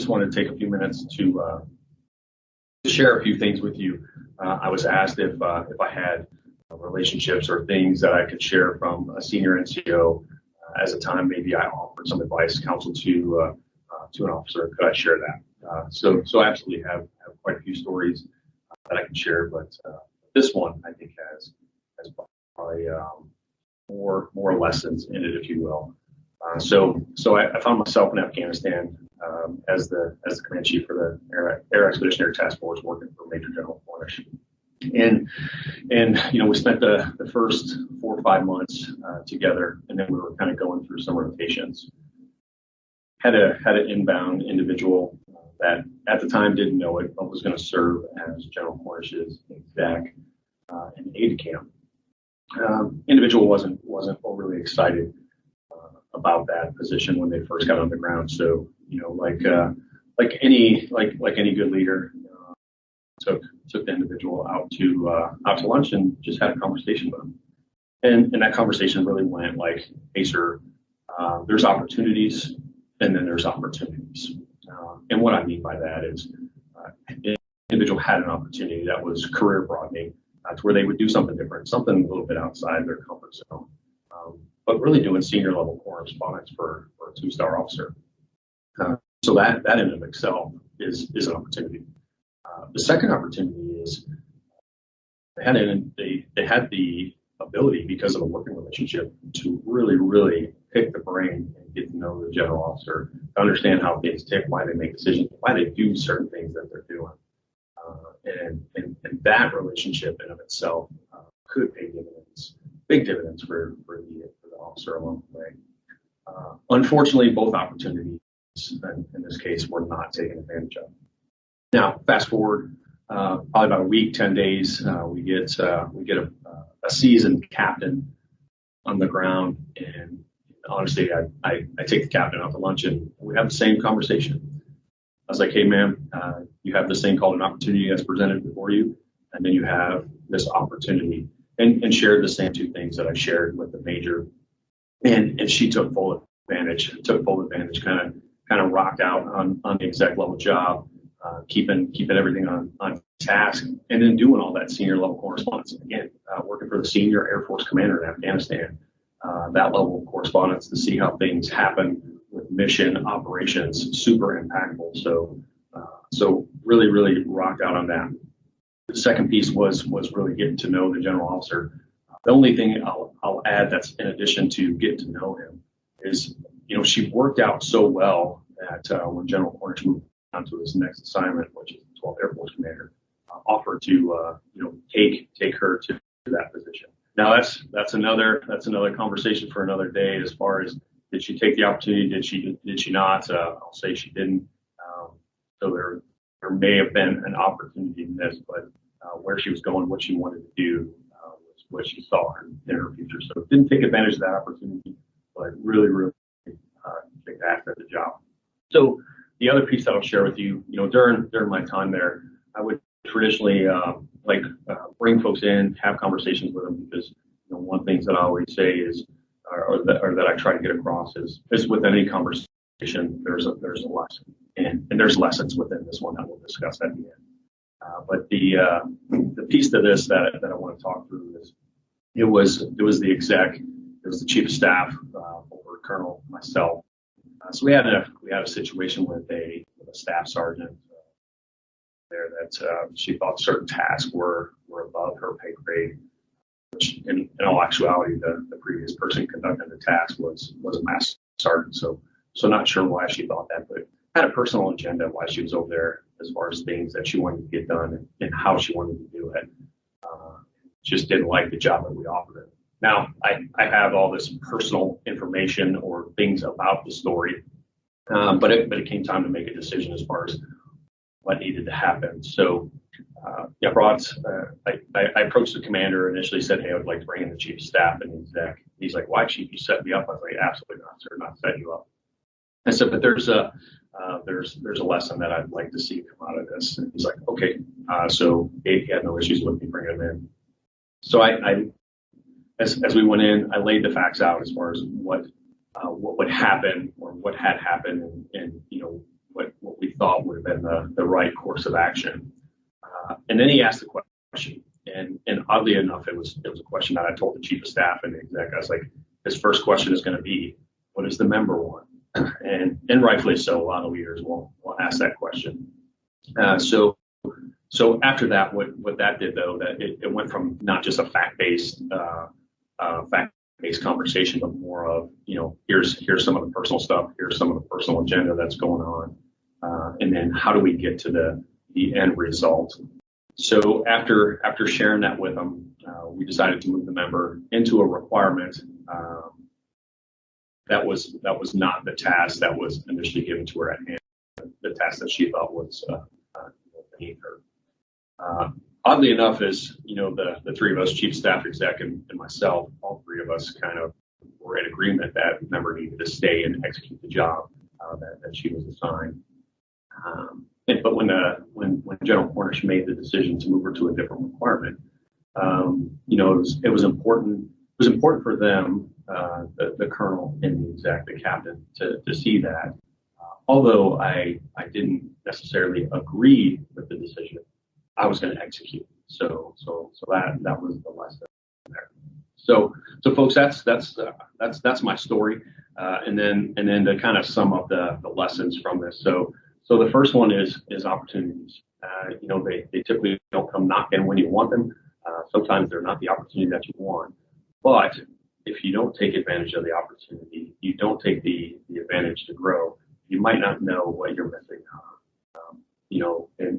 just wanted to take a few minutes to share a few things with you. I was asked if I had relationships or things that I could share from a senior NCO. As a time, maybe I offered some advice, counsel to an officer. Could I share that? So I absolutely have quite a few stories that I can share, but this one I think has probably more lessons in it, if you will. So I found myself in Afghanistan as the command chief for the Air Expeditionary Task Force, working for Major General Cornish. And we spent the first 4 or 5 months together, and then we were kind of going through some rotations. Had an inbound individual that at the time didn't know it, but was going to serve as General Cornish's exec in aide camp. Individual wasn't overly excited about that position when they first got on the ground. So like any good leader, took the individual out to lunch and just had a conversation with him. And that conversation really went like, hey sir, there's opportunities and then there's opportunities. And what I mean by that is the individual had an opportunity that was career broadening to where they would do something different, something a little bit outside their comfort zone, but really doing senior level correspondence for a 2-star officer. So that in and of itself is an opportunity. The second opportunity is they had the ability, because of a working relationship, to really pick the brain and get to know the general officer, to understand how things tick, why they make decisions, why they do certain things that they're doing. And that relationship in of itself could pay dividends, big dividends for the officer along the way. Unfortunately, both opportunities in this case were not taken advantage of. Now, fast forward probably about a week, 10 days, we get a seasoned captain on the ground, and honestly, I take the captain out to lunch and we have the same conversation. I was like, hey, ma'am, you have this thing called an opportunity that's presented before you, and then you have this opportunity, and shared the same 2 things that I shared with the major, and she took full advantage, kind of rocked out on the exec level job. Keeping everything on task, and then doing all that senior level correspondence. Again, working for the senior Air Force commander in Afghanistan, that level of correspondence to see how things happen with mission operations, super impactful. So really rocked out on that. The second piece was really getting to know the general officer. The only thing I'll add that's in addition to getting to know him is, she worked out so well that when General Cornish moved to his next assignment, which is 12th Air Force Commander, offered to take her to that position. Now that's another conversation for another day. As far as, did she take the opportunity? Did she not? I'll say she didn't. So there may have been an opportunity missed, but where she was going, what she wanted to do, was what she saw in her future. So didn't take advantage of that opportunity, but really kicked ass at the job. So the other piece that I'll share with you, during my time there, I would traditionally bring folks in, have conversations with them, because one thing that I always say is, or that I try to get across is with any conversation, there's a lesson, and there's lessons within this one that we'll discuss at the end. But the piece to this that I want to talk through is, it was the exec, it was the chief of staff, over Colonel, myself. So we had a situation with a staff sergeant there that she thought certain tasks were above her pay grade, which in all actuality the previous person conducting the task was a master sergeant. So not sure why she thought that, but had a personal agenda why she was over there as far as things that she wanted to get done and how she wanted to do it. Just didn't like the job that we offered her. Now, I have all this personal information or things about the story, but it came time to make a decision as far as what needed to happen. So I approached the commander, initially said, hey, I would like to bring in the chief of staff and the exec. He's like, why, chief? You set me up? I was like, absolutely not, sir, not set you up. I said, but there's a lesson that I'd like to see come out of this. And he's like, okay. So he had no issues with me bringing him in. So as we went in, I laid the facts out as far as what would happen or what had happened, and what we thought would have been the right course of action. And then he asked the question, and oddly enough, it was a question that I told the chief of staff and the exec. I was like, his first question is going to be, what does the member want? And rightfully so, a lot of leaders will ask that question. So after that, what that did though, that it went from not just a fact-based conversation, but more of, here's some of the personal stuff, here's some of the personal agenda that's going on, and then how do we get to the end result? So after sharing that with them, we decided to move the member into a requirement. That was not the task that was initially given to her at hand. The task that she thought was beneath her. Oddly enough, as the three of us, chief staff, exec, and myself, all three of us kind of were in agreement that member needed to stay and execute the job that she was assigned. But when General Cornish made the decision to move her to a different requirement, it was important. It was important for them, the colonel and the exec, the captain, to see that. Although I didn't necessarily agree with the decision, I was going to execute. So that was the lesson there. So folks, that's my story, and then to kind of sum up the lessons from this. So the first one is opportunities. They typically don't come knocking when you want them. Sometimes they're not the opportunity that you want. But if you don't take advantage of the opportunity, you don't take the advantage to grow, you might not know what you're missing.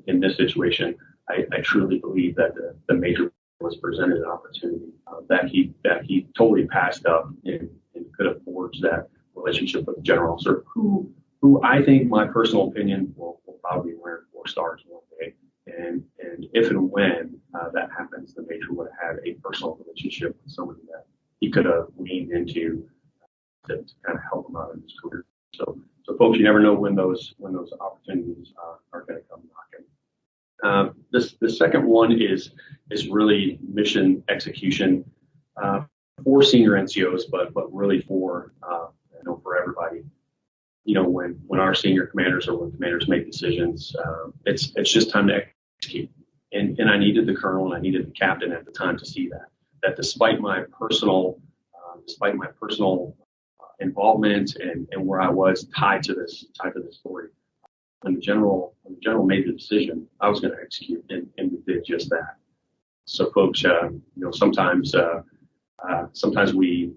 In this situation, I truly believe that the major was presented an opportunity that he totally passed up and could have forged that relationship with the general officer, who I think, my personal opinion, will probably be wearing 4 stars one day. And if and when that happens, the major would have had a personal relationship with somebody that he could have leaned into to kind of help him out in his career. So folks, you never know when those opportunities are going to come knocking. The second one is really mission execution for senior NCOs, but really for everybody. When our senior commanders or when commanders make decisions, it's just time to execute. And I needed the colonel and I needed the captain at the time to see that despite my personal involvement and where I was tied to this story, when the general made the decision, I was going to execute, and we did just that. So folks, sometimes we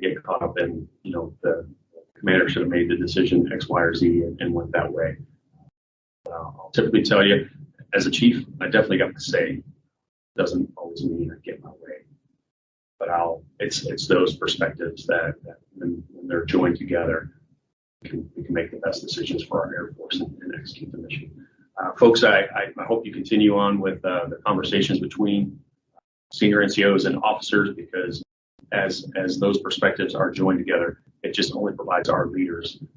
get caught up in the commander should have made the decision X, Y, or Z and went that way. I'll typically tell you, as a chief, I definitely got to say. Doesn't always mean I get my way, but it's those perspectives that when they're joined together, we can make the best decisions for our Air Force and execute the mission. Folks, I hope you continue on with the conversations between senior NCOs and officers, because as those perspectives are joined together, it just only provides our leaders the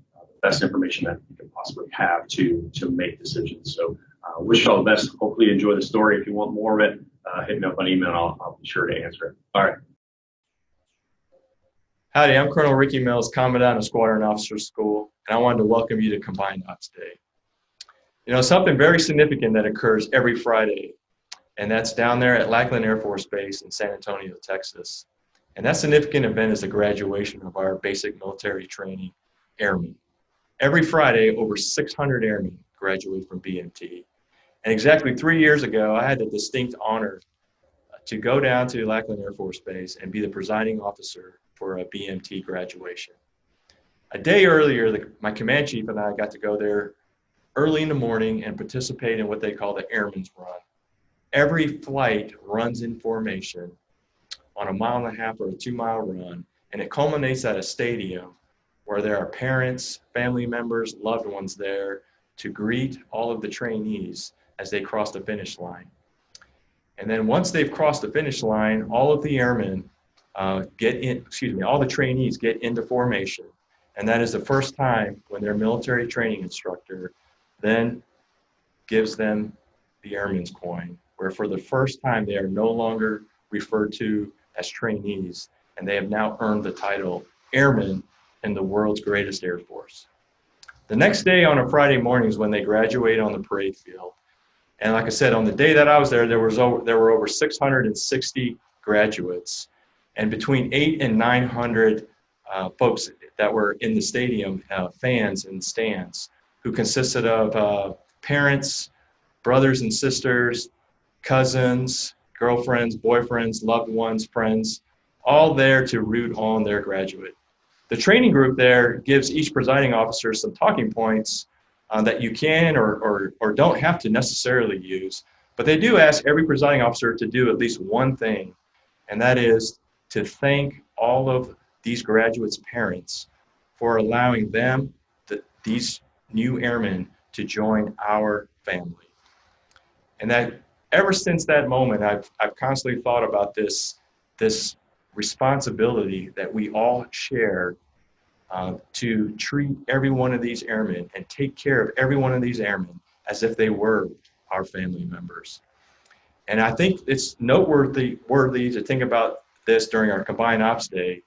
best information that we can possibly have to make decisions. So wish you all the best. Hopefully you enjoy the story. If you want more of it, hit me up on email. I'll be sure to answer it. All right. Howdy, I'm Colonel Ricky Mills, Commandant of Squadron Officers School, and I wanted to welcome you to Combined Ops Day. Something very significant that occurs every Friday, and that's down there at Lackland Air Force Base in San Antonio, Texas. And that significant event is the graduation of our basic military training airmen. Every Friday, over 600 airmen graduate from BMT. And exactly 3 years ago, I had the distinct honor to go down to Lackland Air Force Base and be the presiding officer for a BMT graduation. A day earlier, my command chief and I got to go there early in the morning and participate in what they call the Airman's Run. Every flight runs in formation on a 1.5 mile or a 2 mile run, and it culminates at a stadium where there are parents, family members, loved ones there to greet all of the trainees as they cross the finish line. And then once they've crossed the finish line, all of the airmen all the trainees get into formation. And that is the first time when their military training instructor then gives them the airman's coin, where for the first time they are no longer referred to as trainees, and they have now earned the title airman in the world's greatest Air Force. The next day on a Friday morning is when they graduate on the parade field. And like I said, on the day that I was there, there were over 660 graduates, and between 800 and 900 folks that were in the stadium, fans and stands, who consisted of parents, brothers and sisters, cousins, girlfriends, boyfriends, loved ones, friends, all there to root on their graduate. The training group there gives each presiding officer some talking points that you can or don't have to necessarily use, but they do ask every presiding officer to do at least one thing, and that is to thank all of these graduates' parents for allowing them, these new airmen, to join our family. And that ever since that moment, I've constantly thought about this responsibility that we all share to treat every one of these airmen and take care of every one of these airmen as if they were our family members. And I think it's noteworthy to think about this during our Combined Ops Day,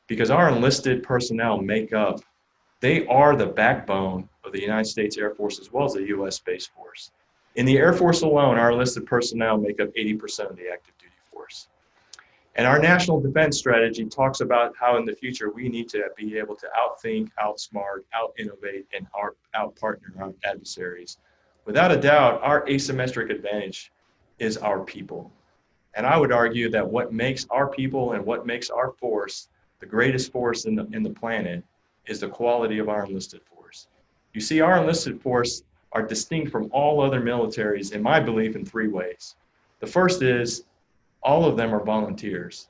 because our enlisted personnel they are the backbone of the United States Air Force as well as the U.S. Space Force. In the Air Force alone, our enlisted personnel make up 80% of the active duty force. And our national defense strategy talks about how in the future we need to be able to outthink, outsmart, out-innovate, and out-partner our adversaries. Without a doubt, our asymmetric advantage is our people. And I would argue that what makes our people and what makes our force the greatest force in the planet is the quality of our enlisted force. You see, our enlisted force are distinct from all other militaries, in my belief, in three ways. The first is all of them are volunteers.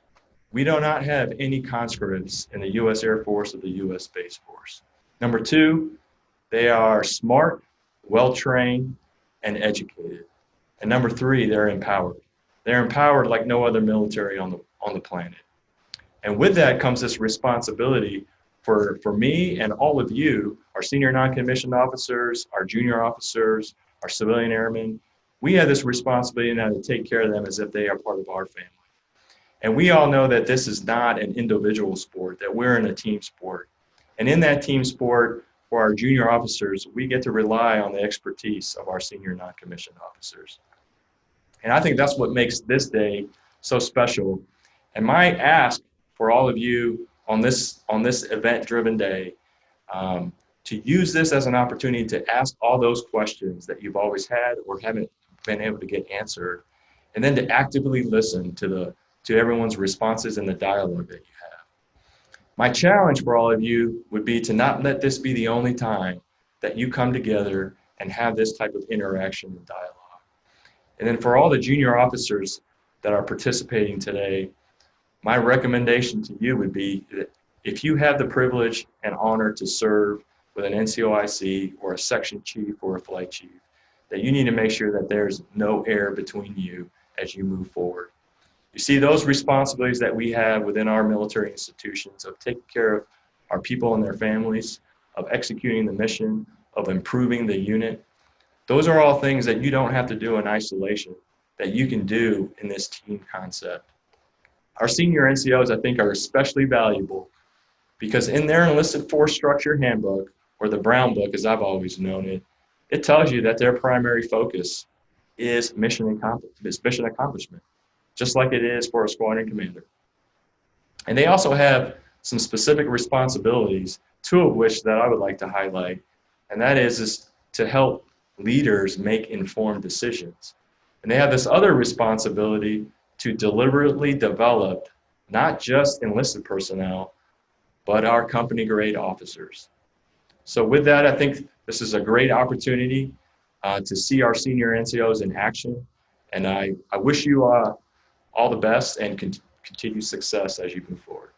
We do not have any conscripts in the U.S. Air Force or the U.S. Space Force. Number two, they are smart, well-trained, and educated. And number three, they're empowered. They're empowered like no other military on the planet. And with that comes this responsibility for me and all of you, our senior non-commissioned officers, our junior officers, our civilian airmen. We have this responsibility now to take care of them as if they are part of our family. And we all know that this is not an individual sport, that we're in a team sport. And in that team sport, for our junior officers, we get to rely on the expertise of our senior non-commissioned officers. And I think that's what makes this day so special. And my ask for all of you on this event-driven day, to use this as an opportunity to ask all those questions that you've always had or haven't been able to get answered, and then to actively listen to everyone's responses and the dialogue that you have. My challenge for all of you would be to not let this be the only time that you come together and have this type of interaction and dialogue. And then for all the junior officers that are participating today, my recommendation to you would be that if you have the privilege and honor to serve with an NCOIC or a section chief or a flight chief, that you need to make sure that there's no air between you as you move forward. You see, those responsibilities that we have within our military institutions of taking care of our people and their families, of executing the mission, of improving the unit, those are all things that you don't have to do in isolation, that you can do in this team concept. Our senior NCOs, I think, are especially valuable because in their enlisted force structure handbook, or the Brown Book as I've always known it, it tells you that their primary focus is mission accomplishment, just like it is for a squadron commander. And they also have some specific responsibilities, two of which that I would like to highlight, and that is to help leaders make informed decisions. And they have this other responsibility to deliberately develop not just enlisted personnel, but our company grade officers. So with that, I think this is a great opportunity to see our senior NCOs in action. And I wish you all the best and continued success as you move forward.